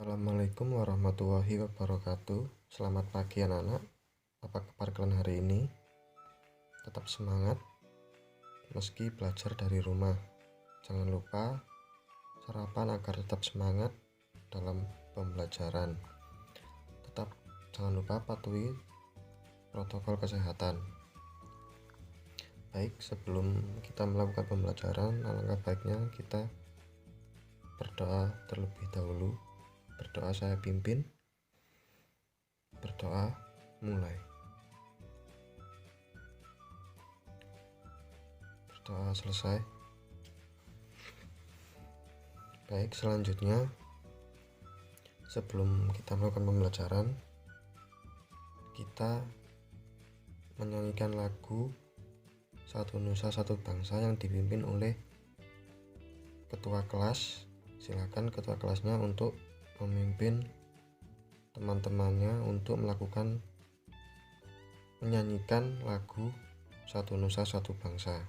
Assalamualaikum warahmatullahi wabarakatuh. Selamat pagi anak-anak. Apa kabar kalian hari ini? Tetap semangat meski belajar dari rumah. Jangan lupa sarapan agar tetap semangat dalam pembelajaran. Jangan lupa patuhi protokol kesehatan. Baik, sebelum kita melakukan pembelajaran, alangkah baiknya kita berdoa terlebih dahulu. Berdoa saya pimpin. Berdoa mulai. Berdoa selesai. Baik, selanjutnya sebelum kita melakukan pembelajaran, kita menyanyikan lagu Satu Nusa Satu Bangsa yang dipimpin oleh ketua kelas. Silakan ketua kelasnya untuk memimpin teman-temannya untuk menyanyikan lagu Satu Nusa Satu Bangsa.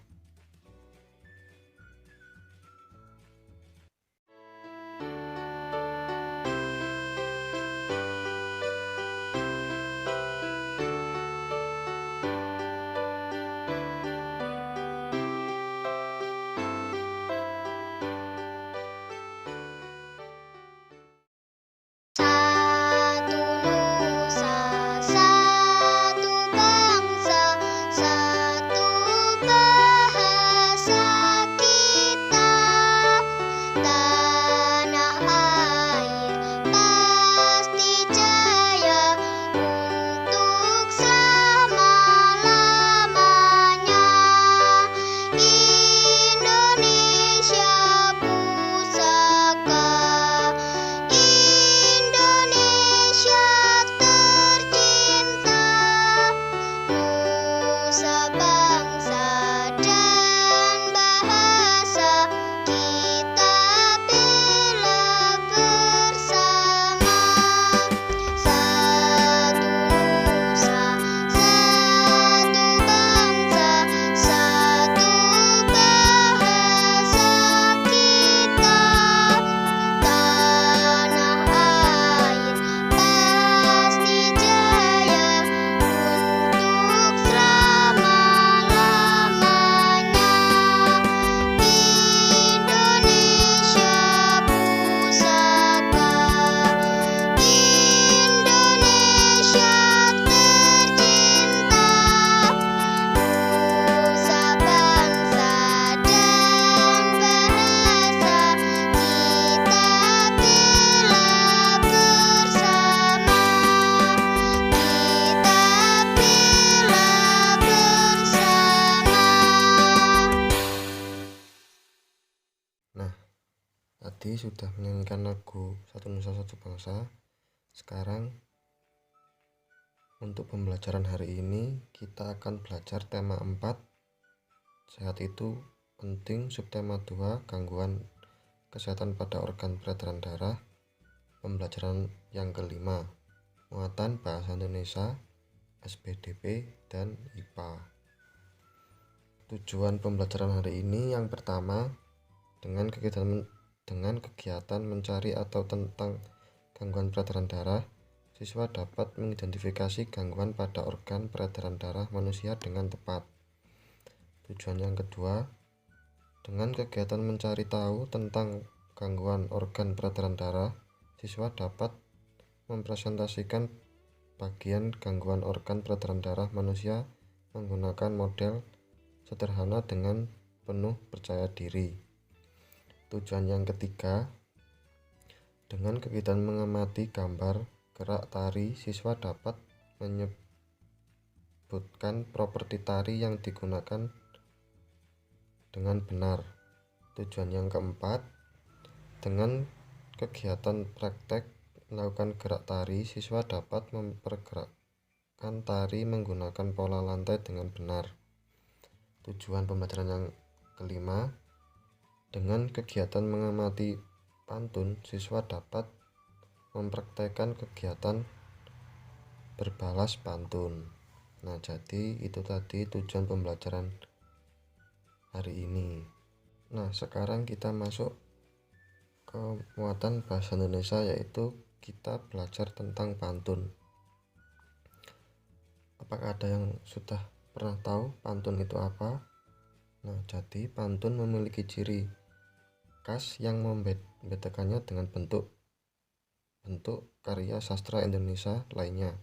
Tadi sudah menyanyikan lagu Satu Nusa Satu Bangsa. Sekarang untuk pembelajaran hari ini kita akan belajar tema 4, sehat itu penting, subtema 2, gangguan kesehatan pada organ peredaran darah. Pembelajaran yang kelima, muatan bahasa Indonesia, SPDP dan IPA. Tujuan pembelajaran hari ini yang pertama, dengan kegiatan mencari atau tentang gangguan peredaran darah, siswa dapat mengidentifikasi gangguan pada organ peredaran darah manusia dengan tepat. Tujuan yang kedua, dengan kegiatan mencari tahu tentang gangguan organ peredaran darah, siswa dapat mempresentasikan bagian gangguan organ peredaran darah manusia menggunakan model sederhana dengan penuh percaya diri. Tujuan yang ketiga, dengan kegiatan mengamati gambar gerak tari, siswa dapat menyebutkan properti tari yang digunakan dengan benar. Tujuan yang keempat, dengan kegiatan praktek melakukan gerak tari, siswa dapat mempergerakkan tari menggunakan pola lantai dengan benar. Tujuan pembelajaran yang kelima, dengan kegiatan mengamati pantun, siswa dapat mempraktekkan kegiatan berbalas pantun. Nah, jadi itu tadi tujuan pembelajaran hari ini. Nah, sekarang kita masuk kemuatan bahasa Indonesia, yaitu kita belajar tentang pantun. Apakah ada yang sudah pernah tahu pantun itu apa? Nah, jadi pantun memiliki ciri khas yang membedakannya dengan bentuk karya sastra Indonesia lainnya.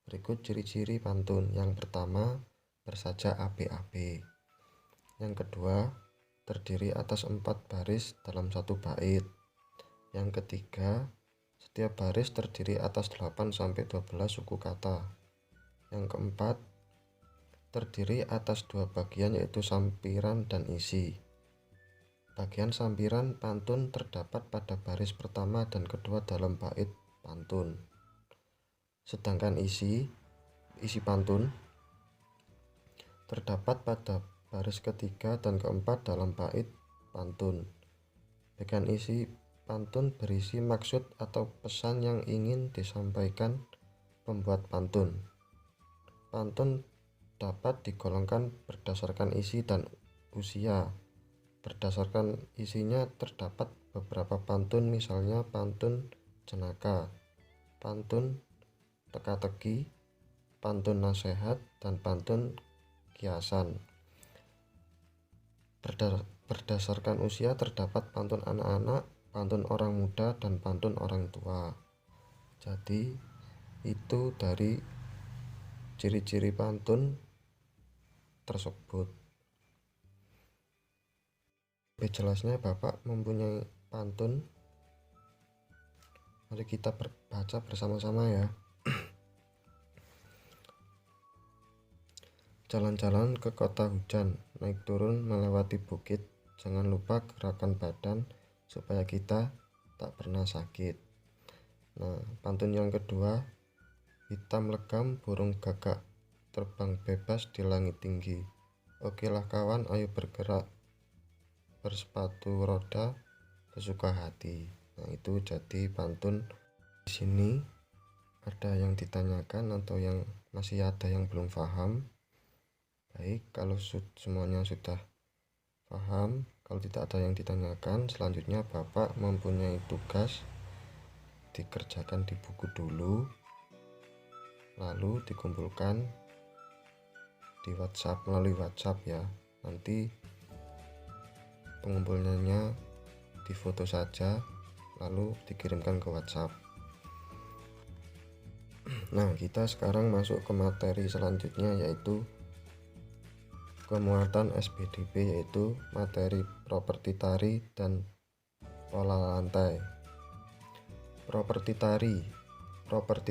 Berikut ciri-ciri pantun. Yang pertama, bersaja ape-ape. Yang kedua, terdiri atas 4 baris dalam satu bait. Yang ketiga, setiap baris terdiri atas 8-12 suku kata. Yang keempat, terdiri atas 2 bagian, yaitu sampiran dan isi. Bagian sampiran pantun terdapat pada baris pertama dan kedua dalam bait pantun. Sedangkan isi pantun terdapat pada baris ketiga dan keempat dalam bait pantun. Bagian isi pantun berisi maksud atau pesan yang ingin disampaikan pembuat pantun. Pantun dapat digolongkan berdasarkan isi dan usia. Berdasarkan isinya terdapat beberapa pantun, misalnya pantun jenaka, pantun teka-teki, pantun nasihat, dan pantun kiasan. Berdasarkan usia terdapat pantun anak-anak, pantun orang muda, dan pantun orang tua. Jadi itu dari ciri-ciri pantun tersebut. Lebih jelasnya Bapak mempunyai pantun. Mari kita baca bersama-sama ya. Jalan-jalan ke kota hujan, naik turun melewati bukit, jangan lupa gerakan badan supaya kita tak pernah sakit. Nah, pantun yang kedua, hitam legam burung gagak terbang bebas di langit tinggi. Okelah kawan, ayo bergerak bersepatu roda sesuka hati. Nah, itu jadi pantun. Di sini ada yang ditanyakan atau yang masih ada yang belum paham? Baik, kalau semuanya sudah paham, kalau tidak ada yang ditanyakan, selanjutnya Bapak mempunyai tugas dikerjakan di buku dulu, lalu dikumpulkan di WhatsApp, melalui WhatsApp ya. Nanti pengumpulannya difoto saja lalu dikirimkan ke WhatsApp. Nah, kita sekarang masuk ke materi selanjutnya, yaitu kemuatan SPDP, yaitu materi properti tari dan pola lantai. Properti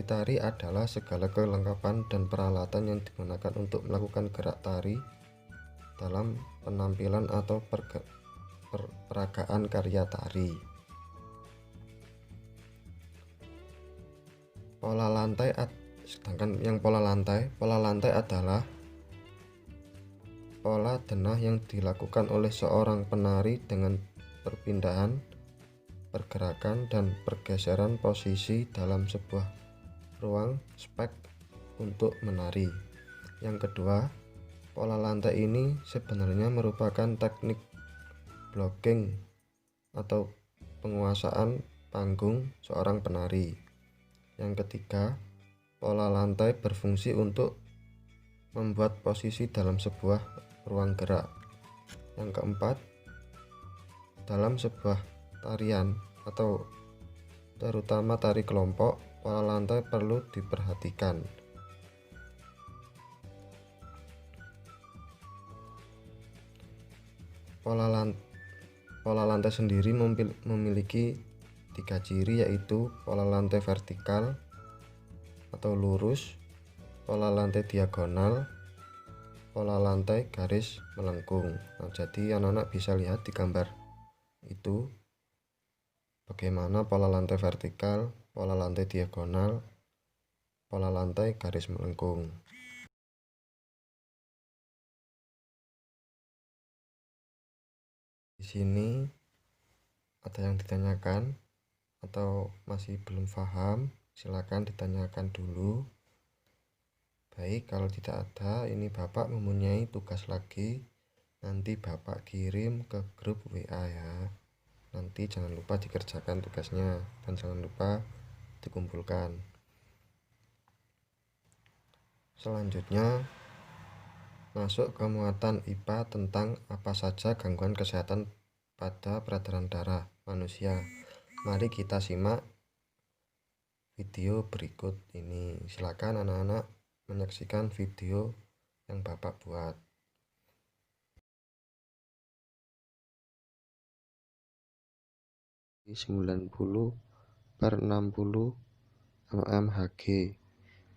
tari adalah segala kelengkapan dan peralatan yang digunakan untuk melakukan gerak tari dalam penampilan atau peragaan karya tari. Sedangkan yang pola lantai adalah pola denah yang dilakukan oleh seorang penari dengan perpindahan, pergerakan, dan pergeseran posisi dalam sebuah ruang spek untuk menari. Yang kedua, pola lantai ini sebenarnya merupakan teknik blocking atau penguasaan panggung seorang penari. Yang ketiga, pola lantai berfungsi untuk membuat posisi dalam sebuah ruang gerak. Yang keempat, dalam sebuah tarian atau terutama tari kelompok, pola lantai perlu diperhatikan. Pola lantai sendiri memiliki 3 ciri, yaitu pola lantai vertikal atau lurus, pola lantai diagonal, pola lantai garis melengkung. Nah, jadi anak-anak bisa lihat di gambar itu bagaimana pola lantai vertikal, pola lantai diagonal, pola lantai garis melengkung. Di sini ada yang ditanyakan atau masih belum paham, silakan ditanyakan dulu. Baik, kalau tidak ada, ini Bapak mempunyai tugas lagi, nanti Bapak kirim ke grup WA ya. Nanti jangan lupa dikerjakan tugasnya dan jangan lupa dikumpulkan. Selanjutnya masuk ke muatan IPA tentang apa saja gangguan kesehatan pada peredaran darah manusia. Mari kita simak video berikut ini. Silakan anak-anak menyaksikan video yang Bapak buat. 90/60 mmHg.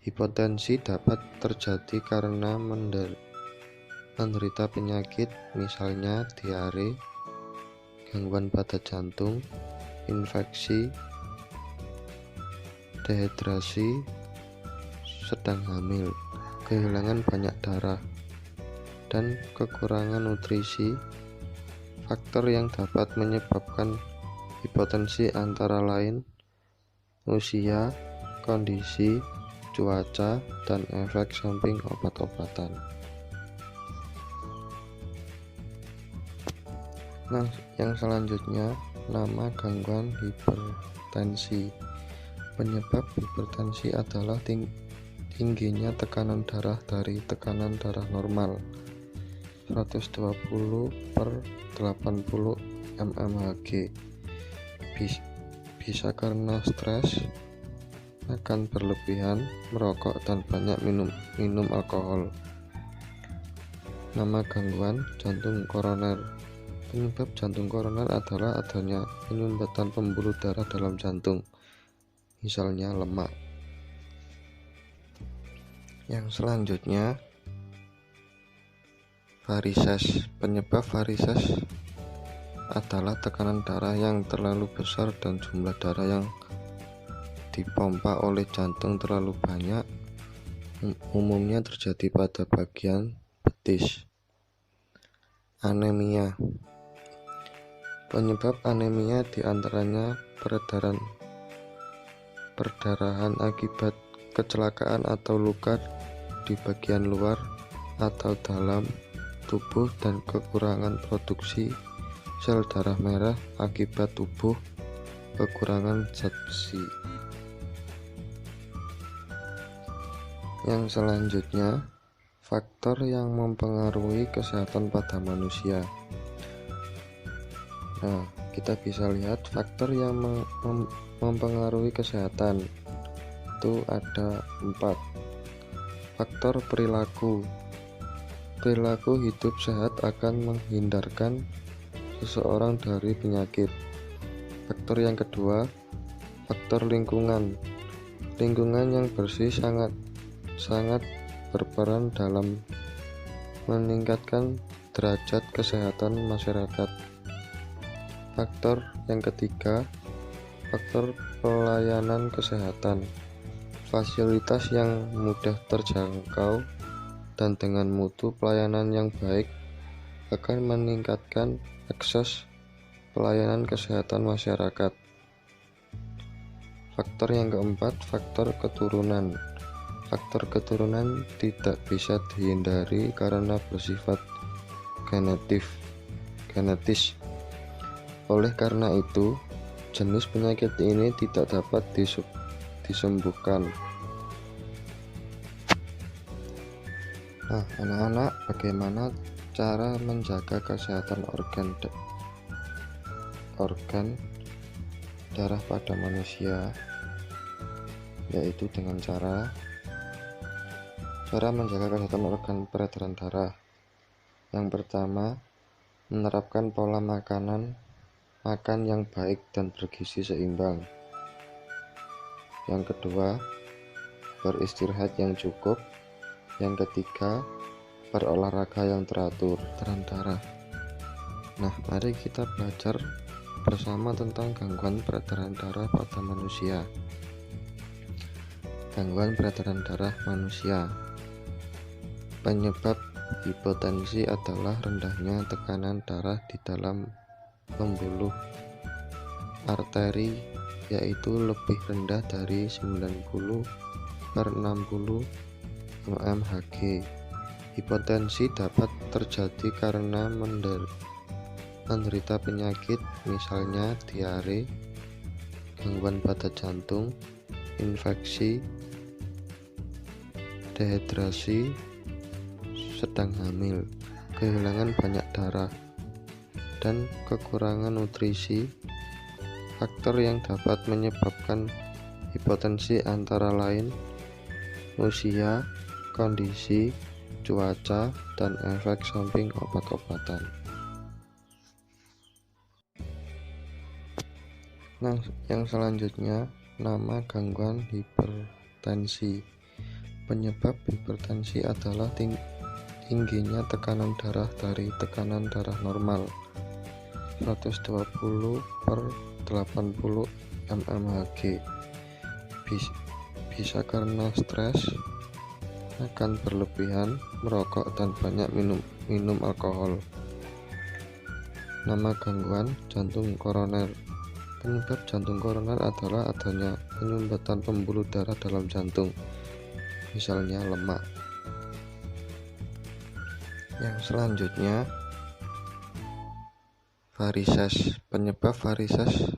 Hipotensi dapat terjadi karena menderita penyakit, misalnya diare, gangguan pada jantung, infeksi, dehidrasi, sedang hamil, kehilangan banyak darah, dan kekurangan nutrisi. Faktor yang dapat menyebabkan hipotensi antara lain usia, kondisi, cuaca, dan efek samping obat-obatan. Nah, yang selanjutnya, nama gangguan hipertensi. Penyebab hipertensi adalah tingginya tekanan darah dari tekanan darah normal 120/80 mmHg. Bisa karena stres, makan berlebihan, merokok, dan banyak minum alkohol. Nama gangguan jantung koroner. Penyebab jantung koroner adalah adanya penyumbatan pembuluh darah dalam jantung, misalnya lemak. Yang selanjutnya, varises. Penyebab varises adalah tekanan darah yang terlalu besar dan jumlah darah yang dipompa oleh jantung terlalu banyak. Umumnya terjadi pada bagian betis. Anemia. Penyebab anemia diantaranya perdarahan akibat kecelakaan atau luka di bagian luar atau dalam tubuh dan kekurangan produksi sel darah merah akibat tubuh kekurangan zat besi. Yang selanjutnya, faktor yang mempengaruhi kesehatan pada manusia. Nah, kita bisa lihat faktor yang mempengaruhi kesehatan itu ada 4. Faktor perilaku. Perilaku hidup sehat akan menghindarkan seseorang dari penyakit. Faktor yang kedua, faktor lingkungan. Lingkungan yang bersih sangat berperan dalam meningkatkan derajat kesehatan masyarakat. Faktor yang ketiga, faktor pelayanan kesehatan. Fasilitas yang mudah terjangkau dan dengan mutu pelayanan yang baik akan meningkatkan akses pelayanan kesehatan masyarakat. Faktor yang keempat, faktor keturunan. Faktor keturunan tidak bisa dihindari karena bersifat genetis. Oleh karena itu, jenis penyakit ini tidak dapat disembuhkan. Nah, anak-anak, bagaimana cara menjaga kesehatan organ darah pada manusia? Yaitu dengan cara menjaga kesehatan organ peredaran darah. Yang pertama, menerapkan pola makan yang baik dan bergizi seimbang. Yang kedua, beristirahat yang cukup. Yang ketiga, berolahraga yang teratur. Darah. Nah, mari kita belajar bersama tentang gangguan peredaran darah pada manusia. Gangguan peredaran darah manusia. Penyebab hipotensi adalah rendahnya tekanan darah di dalam pembuluh arteri, yaitu lebih rendah dari 90/60 mmHg. Hipotensi dapat terjadi karena menderita penyakit misalnya diare, gangguan pada jantung, infeksi, dehidrasi, sedang hamil, kehilangan banyak darah, dan kekurangan nutrisi. Faktor yang dapat menyebabkan hipotensi antara lain usia, kondisi, cuaca, dan efek samping obat-obatan. Nah, yang selanjutnya, nama gangguan hipertensi. Penyebab hipertensi adalah tingginya tekanan darah dari tekanan darah normal 120/80 mmHg. Bisa karena stres, makan berlebihan, merokok, dan banyak minum alkohol. Nama gangguan jantung koroner. Penyebab jantung koroner adalah adanya penyumbatan pembuluh darah dalam jantung, misalnya lemak. Yang selanjutnya, varises. Penyebab varises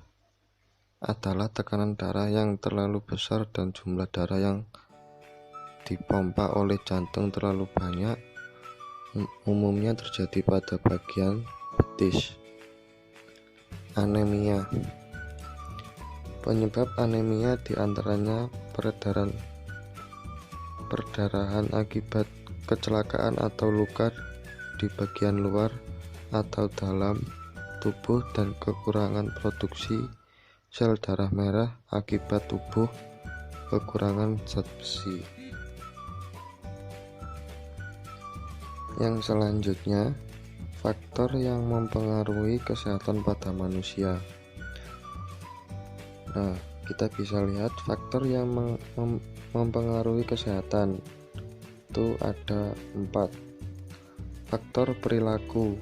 adalah tekanan darah yang terlalu besar dan jumlah darah yang dipompa oleh jantung terlalu banyak. Umumnya terjadi pada bagian betis. Anemia. Penyebab anemia diantaranya perdarahan akibat kecelakaan atau luka di bagian luar atau dalam tubuh dan kekurangan produksi sel darah merah akibat tubuh kekurangan zat besi. Yang selanjutnya, faktor yang mempengaruhi kesehatan pada manusia. Nah, kita bisa lihat faktor yang mempengaruhi kesehatan itu ada 4. Faktor perilaku.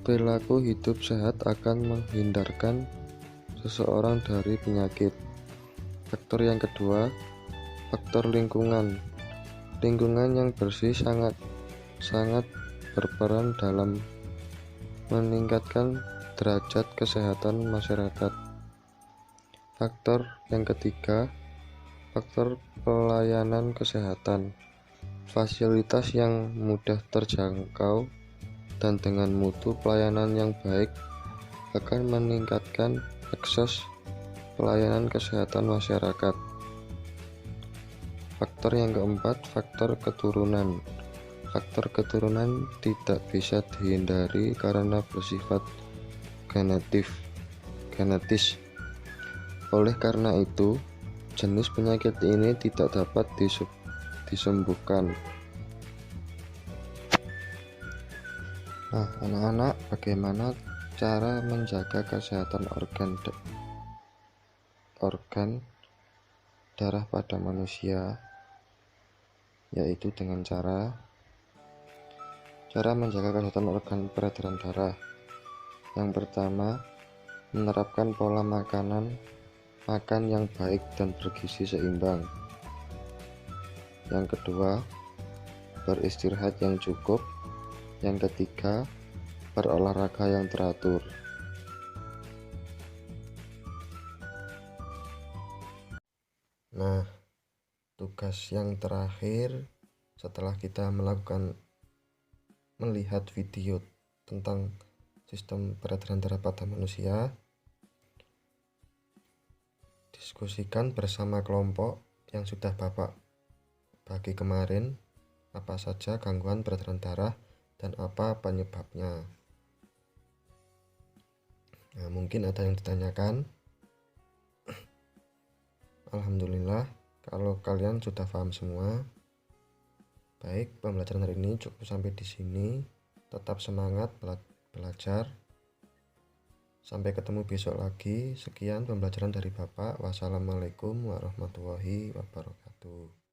Perilaku hidup sehat akan menghindarkan seseorang dari penyakit. Faktor yang kedua, faktor lingkungan. Lingkungan yang bersih sangat berperan dalam meningkatkan derajat kesehatan masyarakat. Faktor yang ketiga, faktor pelayanan kesehatan. Fasilitas yang mudah terjangkau dan dengan mutu pelayanan yang baik akan meningkatkan akses pelayanan kesehatan masyarakat. Faktor yang keempat, faktor keturunan. Faktor keturunan tidak bisa dihindari karena bersifat genetis. Oleh karena itu, jenis penyakit ini tidak dapat disembuhkan. Nah, anak-anak, bagaimana cara menjaga kesehatan organ darah pada manusia? Yaitu dengan cara menjaga kesehatan organ peredaran darah. Yang pertama, menerapkan pola makan yang baik dan bergizi seimbang. Yang kedua, beristirahat yang cukup. Yang ketiga, berolahraga yang teratur. Nah, tugas yang terakhir setelah kita melihat video tentang sistem peredaran darah pada manusia, diskusikan bersama kelompok yang sudah Bapak bagi kemarin apa saja gangguan peredaran darah dan apa penyebabnya. Nah, mungkin ada yang ditanyakan. Alhamdulillah kalau kalian sudah paham semua. Baik, pembelajaran hari ini cukup sampai di sini. Tetap semangat belajar. Sampai ketemu besok lagi. Sekian pembelajaran dari Bapak. Wassalamualaikum warahmatullahi wabarakatuh.